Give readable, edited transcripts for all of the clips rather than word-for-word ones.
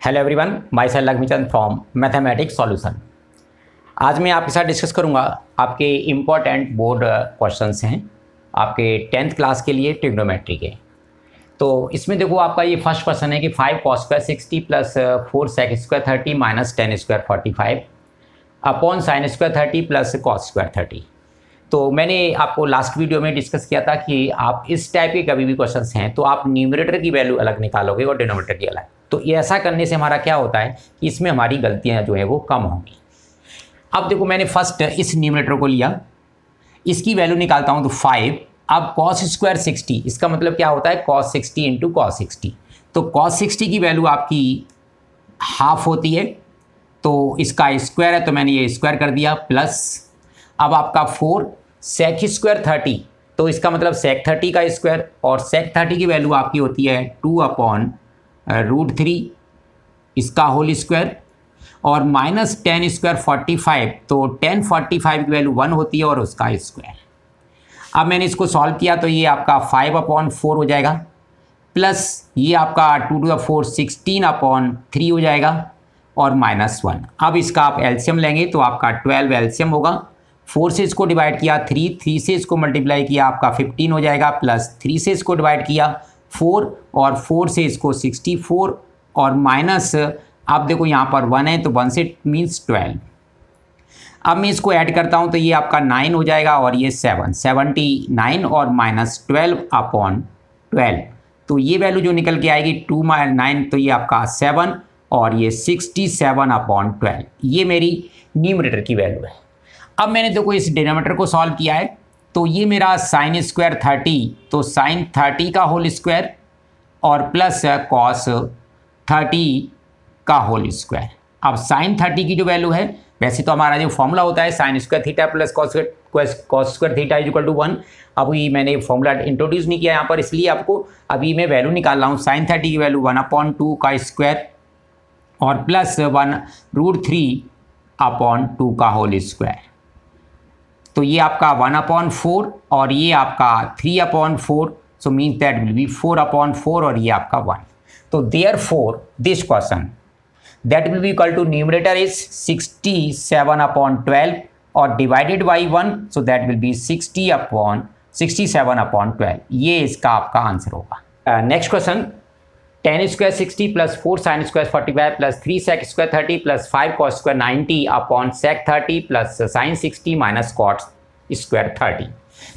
Hello everyone, my self Laxmichand from mathematics solution. आज मैं आपके साथ डिस्कस करूंगा आपके इम्पोर्टेंट बोर्ड क्वेश्चंस हैं आपके 10th क्लास के लिए ट्रिग्नोमेट्री के। तो इसमें देखो आपका ये फर्स्ट क्वेश्चन है कि 5 cos square 60 plus 4 sec square 30 minus 10 square 45 upon sine square 30 plus cos square 30। तो मैंने आपको लास्ट वीडियो में डिस्कस किया था कि आप इस टाइप के कभी भी क्वेश्चंस हैं तो आप न्यूमरेटर की वैल्यू अलग निकालोगे और डिनोमिनेटर की अलग। तो ये ऐसा करने से हमारा क्या होता है कि इसमें हमारी गलतियां जो है वो कम होंगी। अब देखो मैंने फर्स्ट इस न्यूमरेटर को लिया, इसकी वैल्यू निकालता हूं तो 5। अब कॉस स्क्वायर 60, इसका मतलब क्या होता है कॉस 60 इंटू कॉस 60। तो कॉस 60 की वैल्यू आपकी हाफ होती है, तो इसका स्क्वायर है तो मैंने ये स्क्वायर कर दिया प्लस। अब आपका 4 सेक स्क्वायर 30, तो इसका मतलब सेक 30 का स्क्वायर, और सेक 30 की वैल्यू आपकी होती है 2 अपॉन √3 इसका होल स्क्वायर, और माइनस 10 स्क्वायर 45, तो 10 45 की वैल्यू 1 होती है और उसका स्क्वायर। अब मैंने इसको सॉल्व किया तो ये आपका 5 अपॉन 4 हो जाएगा, प्लस ये आपका 2 to the 4 16 अपॉन 3 हो जाएगा, और माइनस 1। अब इसका आप एलसीएम लेंगे तो आपका 12 एलसीएम होगा। 4 से इसको डिवाइड किया 3 से इसको मल्टीप्लाई किया आपका 15 हो जाएगा, प्लस 3 से इसको डिवाइड किया 4, और 4 से इसको 64, और माइनस आप देखो यहाँ पर 1 है तो 1 से मीन्स 12। अब मैं इसको ऐड करता हूँ तो ये आपका 9 हो जाएगा, और ये 79 और माइनस 12 अपॉन 12, तो ये वैल्यू जो निकल के आएगी 2 - 9, तो ये आपका 7, और ये 67 अपॉन 12, ये मेरी न्यूमरेटर की वैल्यू है। अब मैंने देखो इस डिनोमिनेटर को सॉल्व किया है तो ये मेरा साइन स्क्वायर 30, तो साइन 30 का होल स्क्वायर और प्लस कॉस 30 का होल स्क्वायर। अब साइन 30 की जो वैल्यू है, वैसे तो हमारा जो फॉर्मूला होता है sine square theta plus cos square theta is equal to 1। अभी मैंने फॉर्मूला इंट्रोड्यूस नहीं किया यहाँ पर, इसलिए आपको अभी मैं वैल्यू निकाल रहा हूँ। साइन 30 की वैल्यू 1/2 का स्क्वायर और प्लस 1√3 अपॉन 2 का होल स्क्वायर। तो ये आपका 1/4 और ये आपका 3/4, so means that will be 4/4, और ये आपका 1। तो therefore this question that will be equal to numerator is 67/12 और divided by 1, so that will be 67/12। ये इसका आपका आंसर होगा। Next question, 10 square 60 plus 4 sine square 45 plus 3 sec square 30 plus 5 cos square 90 upon sec 30 plus sine 60 minus cot square 30।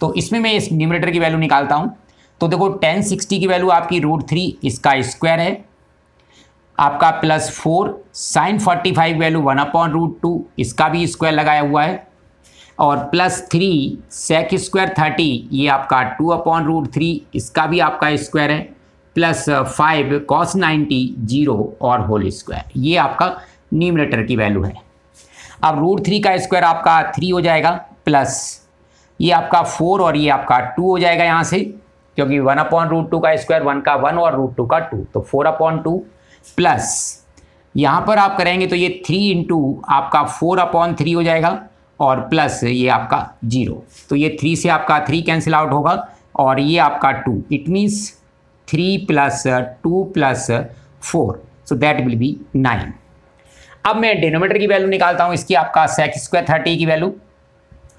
तो इसमें मैं इस numerator की वैल्यू निकालता हूँ। तो देखो 10 60 की वैल्यू आपकी √3 इसका स्क्वायर है आपका, प्लस 4 साइन 45 वैल्यू 1/√2 इसका भी स्क्वायर लगाया हुआ है, और प्लस 3 सेक स्क्वायर 30 ये आपका 2/√3 इसका भी आपका स्क्वायर है, प्लस 5 कॉस 90 0 और होल स्क्वायर। ये आपका न्यूमरेटर की वैल्यू है। अब √3 का स्क्वायर आपका 3 हो जाएगा, प्लस ये आपका 4 और ये आपका 2 हो जाएगा यहाँ से, क्योंकि 1/√2 का स्क्वायर 1 का 1 और √2 का 2, तो 4/2 प्लस यहाँ पर आप करेंगे तो ये 3 इंटू आपका 4/3 हो जाएगा, और प्लस ये आपका 0, तो ये 3 से आपका 3 कैंसिल आउट होगा, और ये आपका 2, it means 3 + 2 + 4, so that will B 9। अब मैं डिनोमिनेटर की वैल्यू निकालता हूँ, इसकी आपका सेक स्क्वायर 30 की वैल्यू,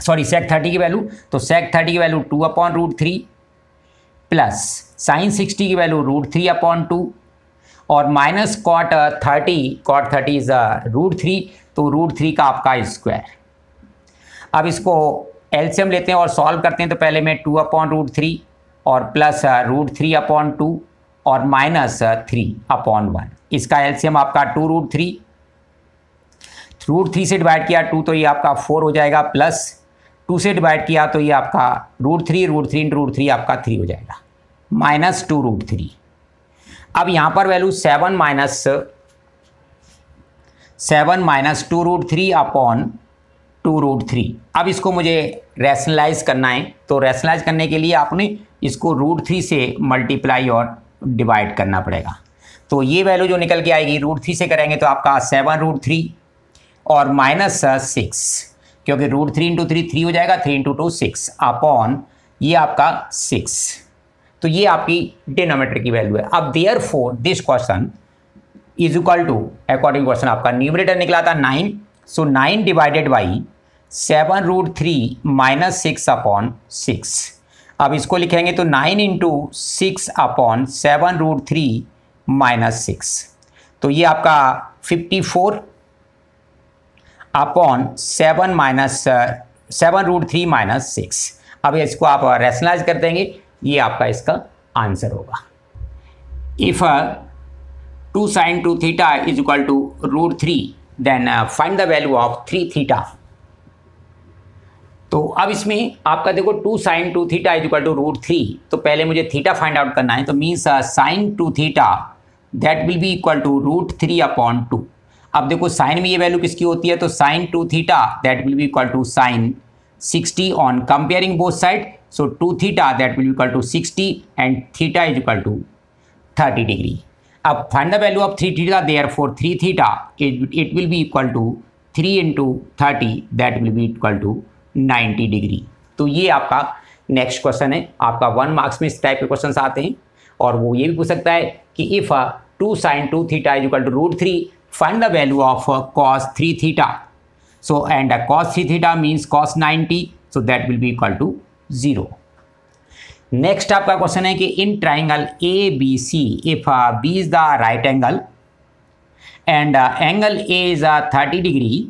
सॉरी सेक 30 की वैल्यू, तो सेक 30 की वैल्यू 2/√3 प्लस साइन 60 की वैल्यू √3/2 और माइनस कॉट 30 इज √3, तो √3 का आपका स्क्वायर। अब इसको एलसीएम लेते हैं और सॉल्व करते हैं, तो पहले मैं 2/√3 और प्लस √3/2 और माइनस 3/1, इसका एलसीएम आपका 2√3, √3 से डिवाइड किया 2 तो ये आपका 4 हो जाएगा, प्लस 2 से डिवाइड किया तो ये आपका √3 इंटू √3 आपका 3 हो जाएगा, माइनस 2√3। अब यहाँ पर वैल्यू 7 माइनस 2√3 अपॉन 2√3। अब इसको मुझे रैशनलाइज करना है, तो रैशनलाइज करने के लिए आपने इसको √3 से मल्टीप्लाई और डिवाइड करना पड़ेगा। तो ये वैल्यू जो निकल के आएगी √3 से करेंगे तो आपका 7√3 और माइनस 6, क्योंकि √3 इंटू 3 हो जाएगा, 3 इंटू 2 6 अपॉन ये आपका 6। तो ये आपकी डिनोमिनेटर की वैल्यू है। अब therefore this question is equal to, according question आपका न्यूमरेटर निकला था 9, so 9 divided by 7√3 minus 6 upon 6। अब इसको लिखेंगे तो 9 इंटू 6 अपॉन 7√3 माइनस 6, तो ये आपका 54 अपॉन 7√3 माइनस 6। अब इसको आप रैशनलाइज कर देंगे, ये आपका इसका आंसर होगा। If 2 sin 2 theta is equal to √3 then find the value of 3 theta. तो अब इसमें आपका देखो 2 sin 2 theta is equal to √3, तो पहले मुझे थीटा फाइंड आउट करना है, तो means sin 2 theta that will be equal to √3 upon 2। अब देखो साइन में ये वैल्यू किसकी होती है, तो sin 2 theta that will be equal to sin 60 on comparing both side, so 2 theta that will be equal to 60 and theta is equal to 30 degree. अब find the value of 3 theta, therefore 3 theta it will be equal to 3 इंटू 30 that will be equal to 90 degree. तो ये आपका next question है। आपका 1 marks में इस type के क्वेश्चन आते हैं, और वो ये भी पूछ सकता है कि if 2 sin 2 theta is equal to √3 find the value of cos 3 theta. So and cos 3 theta means cos 90, so that will be equal to 0। Next आपका क्वेश्चन है कि in triangle A B C if B is the right angle and angle A is 30 degree,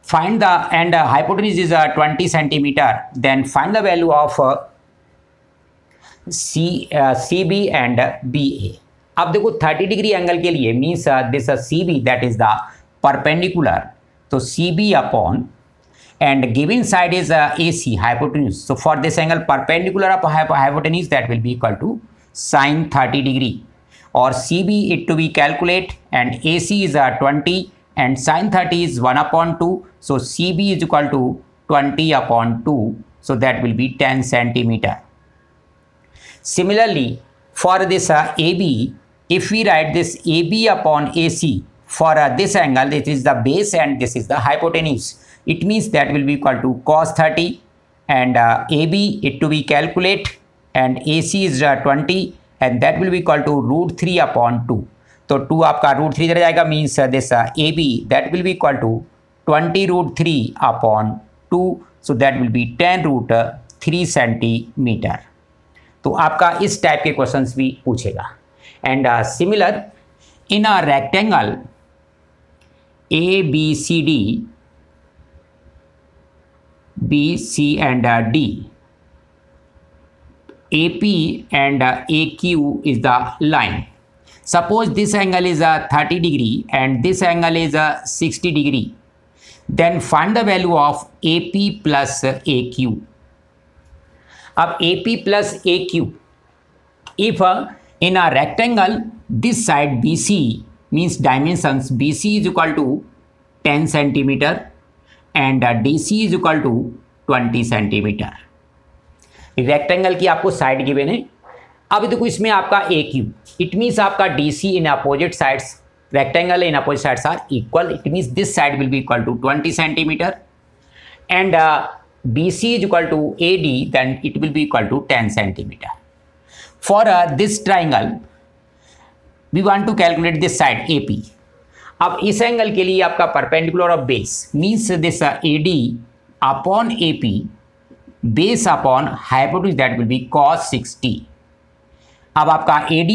find the and hypotenuse is 20 centimeter, then find the value of CB and BA। अब देखो 30 degree angle के लिए means this CB that is the perpendicular, तो CB upon and given side is AC hypotenuse, so for this angle perpendicular of hypotenuse that will be equal to sin 30 degree, or CB it to be calculate and AC is 20 and sin 30 is 1 upon 2, so CB is equal to 20 upon 2, so that will be 10 centimeter. Similarly for this AB, if we write this AB upon AC, for this angle it is the base and this is the hypotenuse, it means that will be equal to cos 30 and AB it to be calculate and AC is 20 and that will be equal to √3 upon 2, तो 2 आपका √3 इधर जाएगा, means this AB that will be equal to 20 √3 upon 2, so that will be 10 √3 centimetre. तो आपका इस type के questions भी पूछेगा। And similar in a rectangle ABCD BC and D, AP and AQ is the line. Suppose this angle is 30 degree and this angle is 60 degree, then find the value of AP plus AQ. अब AP plus AQ, if in a rectangle this side BC means dimensions BC is equal to 10 centimeter and DC is equal to 20 centimetre. Rectangle की आपको side given है। अब देखो इसमें आपका AQ, it means आपका DC in opposite sides, rectangle in opposite sides are equal, it means this side will be equal to 20 centimetre and BC is equal to AD, then it will be equal to 10 centimeter. For this triangle we want to calculate this side AP। अब इस angle के लिए आपका perpendicular of base means this AD upon AP base upon hypotenuse that will B cos 60। अब आपका AD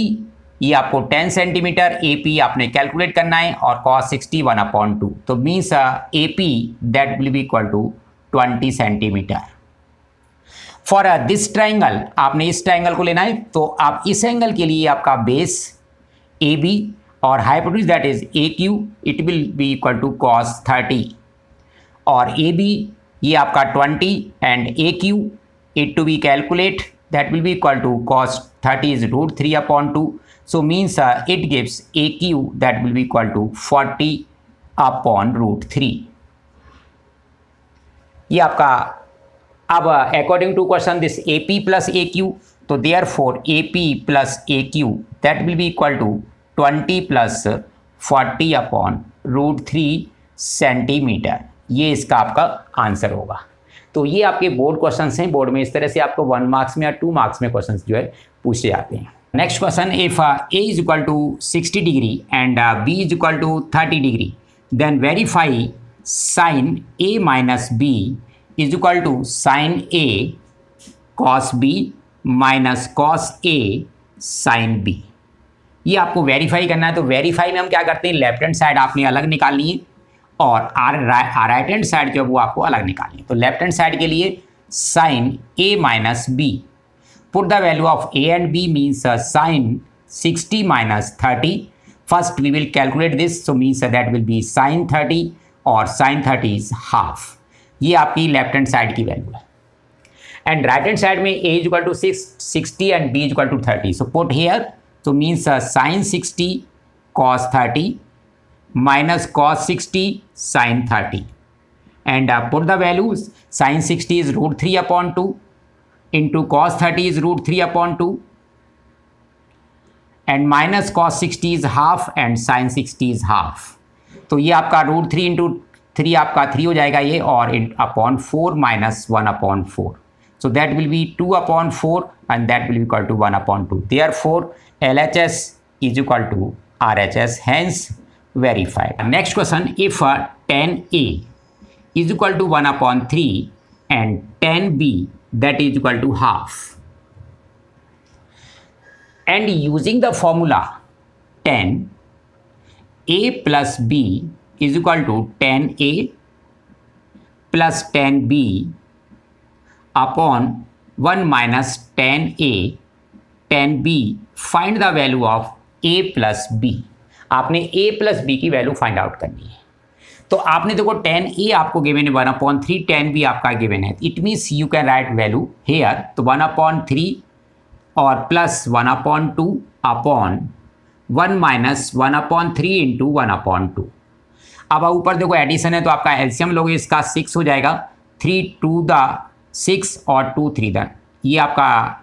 ये आपको 10 centimetre, AP आपने कैलकुलेट करना है और cos 60 1 अपॉन 2, तो means AP that will be equal to 20 centimetre. For this triangle आपने इस ट्राइंगल को लेना है, तो आप इस एंगल के लिए आपका बेस AB और hypotenuse that is AQ it will be equal to cos 30 और AB ये आपका 20 and AQ it to be calculate that will be equal to cos 30 is √3 upon 2, so means it gives AQ that will be equal to 40 upon √3। ये आपका अब according to question this AP plus AQ, तो therefore AP plus AQ that will be equal to 20 plus 40 upon √3 centimetre. ये इसका आपका answer होगा। तो ये आपके बोर्ड क्वेश्चंस हैं। बोर्ड में इस तरह से आपको 1 मार्क्स में या 2 मार्क्स में क्वेश्चंस जो है पूछे जाते हैं। Next question, if A is equal to 60 degree and B is equal to 30 degree, then verify sin A minus B is equal to sin A cos B minus cos A sin B. ये आपको verify करना है। तो verify में हम क्या करते हैं, लेफ्ट हैंड साइड आपने अलग निकालनी है और राइट हैंड साइड जो है वो आपको अलग निकालनी है। तो लेफ्ट हैंड साइड के लिए sine A minus B, put the value of A and B means sin 60 minus 30. First we will calculate this, so means that will be sin 30 और sin 30 is half. ये आपकी left hand side की value है। And right hand side में A is equal to 60 and B is equal to 30. So put here, so means sin 60 cos 30 minus cos 60 sin 30. And put the values, sin 60 is root 3 upon 2. Into cos 30 is root 3 upon 2 and minus cos 60 is half and sin 60 is half. तो ये आपका root 3 into 3 आपका 3 हो जाएगा ये, और upon 4 minus 1 upon 4. So that will be 2 upon 4 and that will be equal to 1 upon 2. Therefore LHS is equal to RHS, hence verified. Next question, if tan A is equal to 1 upon 3 and tan B that is equal to half, and using the formula tan A plus B is equal to tan A plus tan B upon 1 minus tan A tan B, find the value of A plus B. आपने A plus B की value find out करनी है। तो आपने देखो tan A आपको given है 1/3, tan B आपका गिवन है। It means you can write value here, तो 1/3 और प्लस 1/2 अपॉन 1 माइनस 1/3 इंटू 1/2। अब ऊपर देखो एडिशन है तो आपका एलसीएम लोगे इसका 6 हो जाएगा, 3 2 द 6 और 2 3 द, ये आपका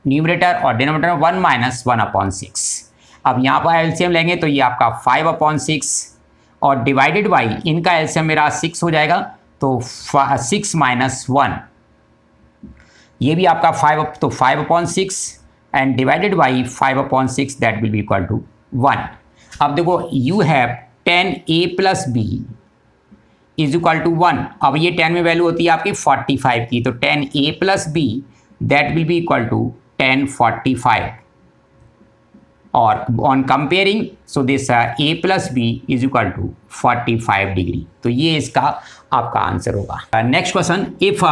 न्यूमरेटर और डिनोमिनेटर 1 माइनस 1/6। अब यहाँ पर एलसीएम लेंगे तो ये आपका 5/6 और डिवाइडेड बाई इनका एलसीएम मेरा 6 हो जाएगा, तो 6 माइनस 1, ये भी आपका 5, तो 5/6 and divided by 5/6 that will be equal to 1. अब देखो you have tan A plus B is equal to 1. अब ये 10 में वैल्यू होती है आपकी 45 की, तो tan A plus B that will be equal to tan 45. और on comparing, so this A plus B is equal to 45 degree. तो ये इसका आपका आंसर होगा. Next question, if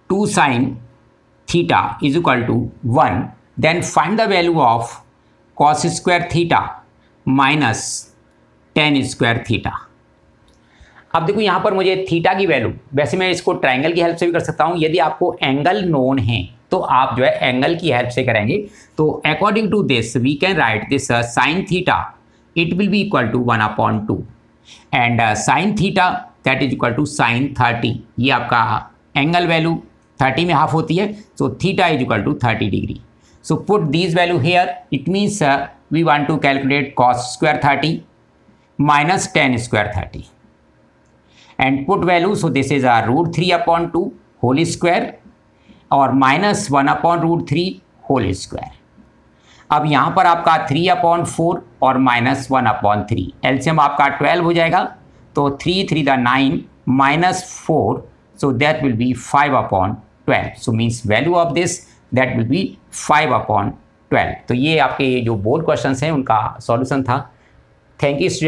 2 sin theta is equal to 1 then find the value of cos square theta minus tan square theta. अब देखो यहाँ पर मुझे थीटा की वैल्यू, वैसे मैं इसको ट्राइंगल की हेल्प से भी कर सकता हूँ, यदि आपको एंगल नोन है तो आप जो है एंगल की हेल्प से करेंगे. तो according to this we can write this sine theta it will be equal to 1/2 and sine theta that is equal to sine 30. ये आपका एंगल वैल्यू 30 में हाफ होती है, so theta is equal to 30 degree. So put this value here, it means we want to calculate cos square 30 minus tan square 30 and put value, so this is √3/2 whole square और minus 1/√3 whole square. अब यहाँ पर आपका 3/4 और minus 1/3, LCM आपका 12 हो जाएगा, तो 3 3 the 9 minus 4, so that will B 5/12. So means value of this that will B 5/12. तो ये आपके जो बोर्ड क्वेश्चंस हैं उनका सॉल्यूशन था. Thank you student.